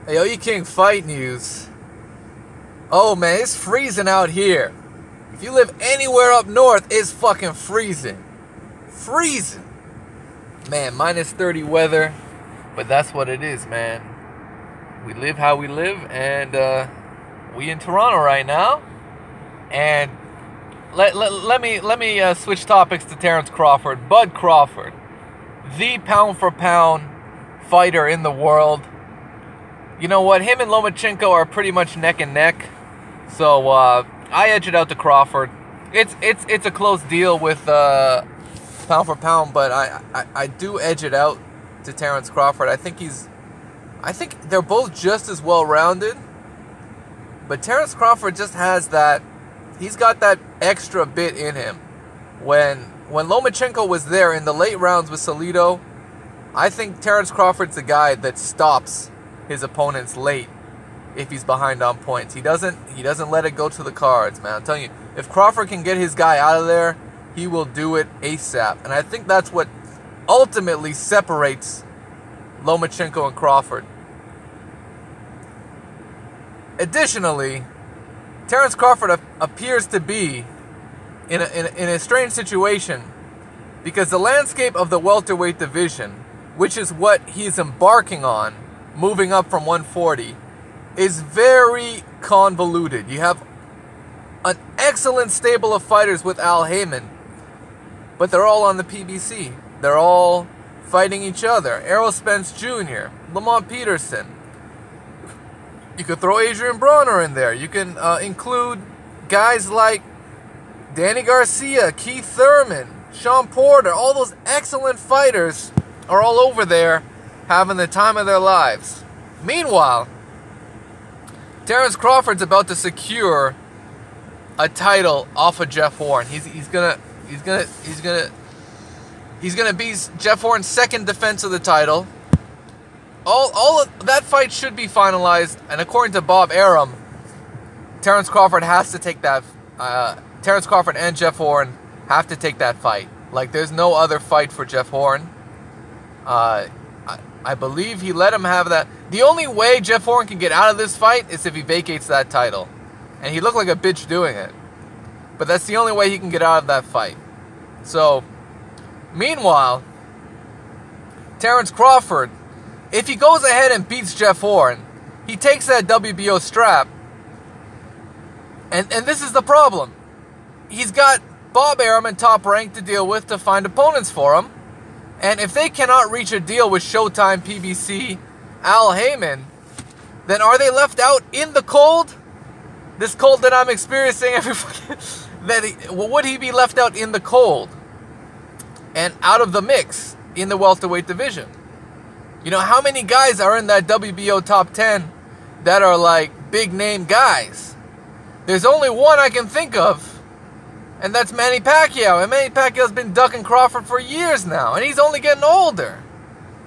Hey, yo, King Fight News. Oh man, it's freezing out here. If you live anywhere up north, it's fucking freezing. Freezing. Man, minus 30 weather. But that's what it is, man. We live how we live, and we in Toronto right now. And let me switch topics to Terrance Crawford. Bud Crawford, the pound for pound fighter in the world. You know what? Him and Lomachenko are pretty much neck and neck. So I edge it out to Crawford. It's a close deal with pound for pound, but I do edge it out to Terrance Crawford. I think they're both just as well rounded, but Terrance Crawford just has that. He's got that extra bit in him. When Lomachenko was there in the late rounds with Salido, I think Terrance Crawford's the guy that stops his opponents late if he's behind on points. He doesn't let it go to the cards, man. I'm telling you, if Crawford can get his guy out of there, he will do it ASAP. And I think that's what ultimately separates Lomachenko and Crawford. Additionally, Terrance Crawford appears to be in a strange situation because the landscape of the welterweight division, which is what he's embarking on, moving up from 140, is very convoluted. You have an excellent stable of fighters with Al Heyman, but they're all on the PBC. They're all fighting each other. Errol Spence Jr., Lamont Peterson. You could throw Adrian Bronner in there. You can include guys like Danny Garcia, Keith Thurman, Sean Porter. All those excellent fighters are all over there having the time of their lives. Meanwhile, Terrance Crawford's about to secure a title off of Jeff Horn. He's gonna be Jeff Horn's second defense of the title. All of that fight should be finalized, and according to Bob Arum, Terrance Crawford has to take that. Terrance Crawford and Jeff Horn have to take that fight. Like, there's no other fight for Jeff Horn. I believe he let him have that. The only way Jeff Horn can get out of this fight is if he vacates that title. And he looked like a bitch doing it. But that's the only way he can get out of that fight. So, meanwhile, Terrance Crawford, if he goes ahead and beats Jeff Horn, he takes that WBO strap. And this is the problem. He's got Bob Arum and Top Rank to deal with to find opponents for him. And if they cannot reach a deal with Showtime, PBC, Al Heyman, then are they left out in the cold? This cold that I'm experiencing every fucking... would he be left out in the cold and out of the mix in the welterweight division? You know, how many guys are in that WBO top 10 that are like big name guys? There's only one I can think of, and that's Manny Pacquiao. And Manny Pacquiao's been ducking Crawford for years now, and he's only getting older.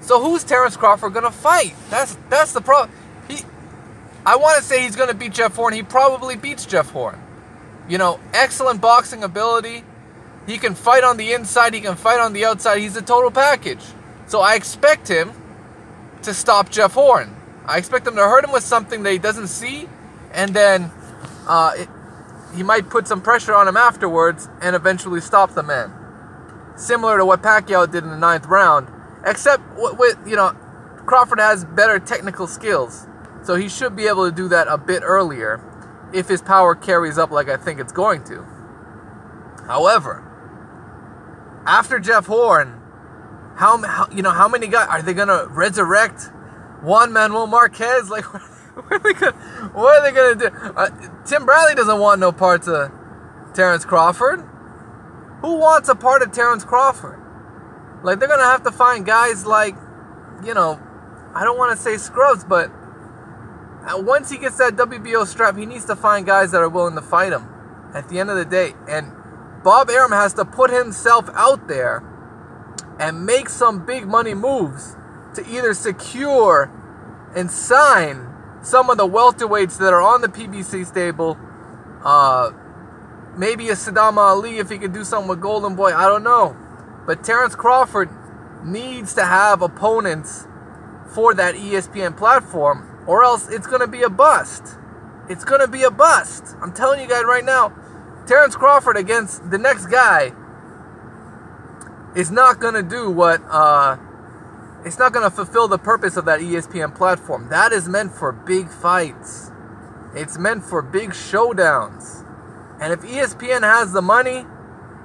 So who's Terrance Crawford gonna fight? That's the problem. I want to say he's gonna beat Jeff Horn. He probably beats Jeff Horn. You know, excellent boxing ability. He can fight on the inside. He can fight on the outside. He's a total package. So I expect him to stop Jeff Horn. I expect him to hurt him with something that he doesn't see, and then he might put some pressure on him afterwards and eventually stop the man. Similar to what Pacquiao did in the 9th round, except with Crawford has better technical skills, so he should be able to do that a bit earlier if his power carries up like I think it's going to. However, after Jeff Horn, how many guys are they gonna resurrect? Juan Manuel Marquez? Like, what are they gonna do? Tim Bradley doesn't want no parts of Terrance Crawford. Who wants a part of Terrance Crawford? Like, they're gonna have to find guys like, I don't want to say scrubs, but once he gets that WBO strap, he needs to find guys that are willing to fight him at the end of the day. And Bob Arum has to put himself out there and make some big money moves to either secure and sign some of the welterweights that are on the PBC stable. Maybe a Saddam Ali if he could do something with Golden Boy. I don't know. But Terrance Crawford needs to have opponents for that ESPN platform. or else it's going to be a bust. It's going to be a bust. I'm telling you guys right now, Terrance Crawford against the next guy is not going to do what, it's not going to fulfill the purpose of that ESPN platform. That is meant for big fights. It's meant for big showdowns. And if ESPN has the money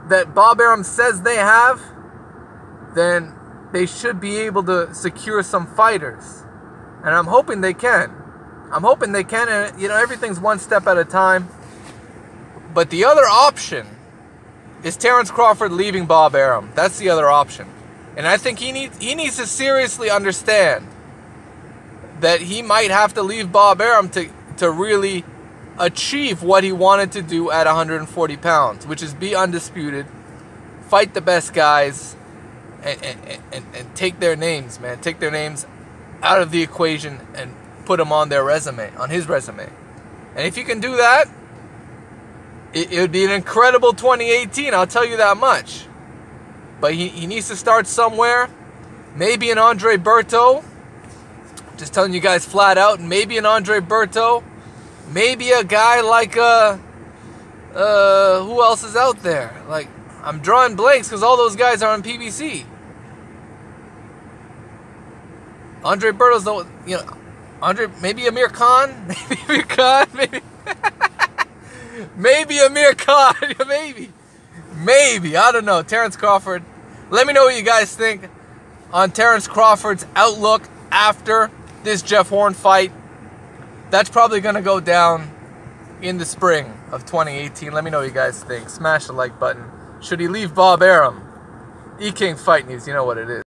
that Bob Arum says they have, then they should be able to secure some fighters. And I'm hoping they can. I'm hoping they can, and everything's one step at a time. But the other option is Terrance Crawford leaving Bob Arum. That's the other option. And I think he needs to seriously understand that he might have to leave Bob Arum to really achieve what he wanted to do at 140 pounds, which is be undisputed, fight the best guys, and take their names, man. Take their names out of the equation and put them on their resume, on his resume. And if you can do that, it would be an incredible 2018, I'll tell you that much. But he needs to start somewhere. Maybe an Andre Berto. Just telling you guys flat out, maybe an Andre Berto. Maybe a guy like who else is out there? Like, I'm drawing blanks because all those guys are on PBC. Andre Berto's the, Andre, maybe Amir Khan, maybe Amir Khan, maybe, I don't know. Terrance Crawford. Let me know what you guys think on Terrance Crawford's outlook after this Jeff Horn fight. That's probably going to go down in the spring of 2018. Let me know what you guys think. Smash the like button. Should he leave Bob Arum? E-King Fight News, you know what it is.